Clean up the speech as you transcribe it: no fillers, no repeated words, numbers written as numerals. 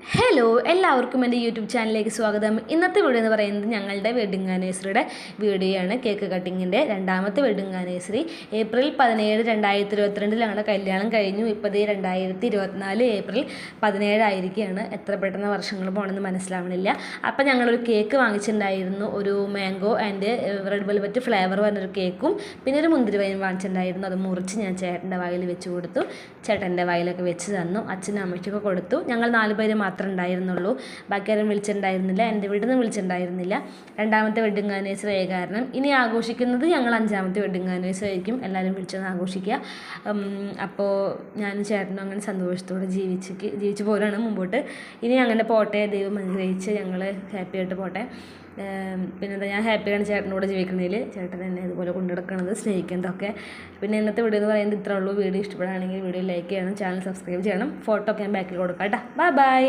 Hello എല്ലാവർക്കും എൻ്റെ YouTube ചാനലിലേക്ക് സ്വാഗതം. ഇന്നത്തെ വീഡിയോ എന്ന് പറയുന്നത് ഞങ്ങളുടെ വെഡിങ് ആനിവേഴ്സറിയുടെ വീഡിയോ ആണ്. കേക്ക് കട്ടിങ്ങിൻ്റെ രണ്ടാമത്തെ വെഡിങ് ആനിവേഴ്സറി ഏപ്രിൽ 17, 2022 ഞങ്ങളുടെ കല്യാണം കഴിഞ്ഞു. ഇപ്പോൾ 2024 ഏപ്രിൽ 17 ആയിരിക്കുകയാണ്. എത്ര പെട്ടെന്ന് വർഷങ്ങൾ പോകണമെന്ന് മനസ്സിലാവണില്ല. അപ്പം ഞങ്ങളൊരു കേക്ക് വാങ്ങിച്ചിട്ടുണ്ടായിരുന്നു. ഒരു mango and red velvet flavour പറഞ്ഞൊരു കേക്കും പിന്നെ ഒരു മുന്തിരി വൈനും വാങ്ങിച്ചിട്ടുണ്ടായിരുന്നു. അത് മുറിച്ച് ഞാൻ ചേട്ടൻ്റെ വായിൽ വെച്ച് കൊടുത്തു. ചേട്ടൻ്റെ വായിലൊക്കെ വെച്ച് തന്നു. അച്ഛനും അമ്മയ്ക്കൊക്കെ കൊടുത്തു. ഞങ്ങൾ 4 പേര് മാത്രമേ ഉണ്ടായിരുന്നുള്ളൂ. ബാക്കി ആരും വിളിച്ചിട്ടുണ്ടായിരുന്നില്ല. എൻ്റെ വീട്ടിൽ നിന്ന് വിളിച്ചിട്ടുണ്ടായിരുന്നില്ല. രണ്ടാമത്തെ വെഡിങ് ആനിവേഴ്സറി ആയ കാരണം ഇനി ആഘോഷിക്കുന്നത് ഞങ്ങൾ 5ാമത്തെ വെഡിങ് ആനിവേഴ്സറി ആയിരിക്കും. എല്ലാവരും വിളിച്ചൊന്ന് ആഘോഷിക്കുക. അപ്പോൾ ഞാനും ചേട്ടനും അങ്ങനെ സന്തോഷത്തോടെ ജീവിച്ച് പോരാണ് മുമ്പോട്ട്. ഇനി അങ്ങനെ പോട്ടെ, ദൈവം അനുഗ്രഹിച്ച് ഞങ്ങൾ ഹാപ്പി ആയിട്ട് പോട്ടെ. പിന്നെന്താ, ഞാൻ ഹാപ്പിയാണ് ചേട്ടനോട് ജീവിക്കുന്നതിൽ. ചേട്ടൻ എന്നെ ഇതുപോലെ കൊണ്ടുനടക്കുന്നത്, സ്നേഹിക്കുന്നതൊക്കെ. പിന്നെ ഇന്നത്തെ വീഡിയോ എന്ന് പറയുന്നത് ഇത്രേ ഉള്ളൂ. വീഡിയോ ഇഷ്ടപ്പെടുകയാണെങ്കിൽ വീഡിയോ ലൈക്ക് ചെയ്യണം, ചാനൽ സബ്സ്ക്രൈബ് ചെയ്യണം. ഫോട്ടോ ഒക്കെ ഞാൻ ബാക്കിൽ കൊടുക്കാം കേട്ടോ. ബൈ.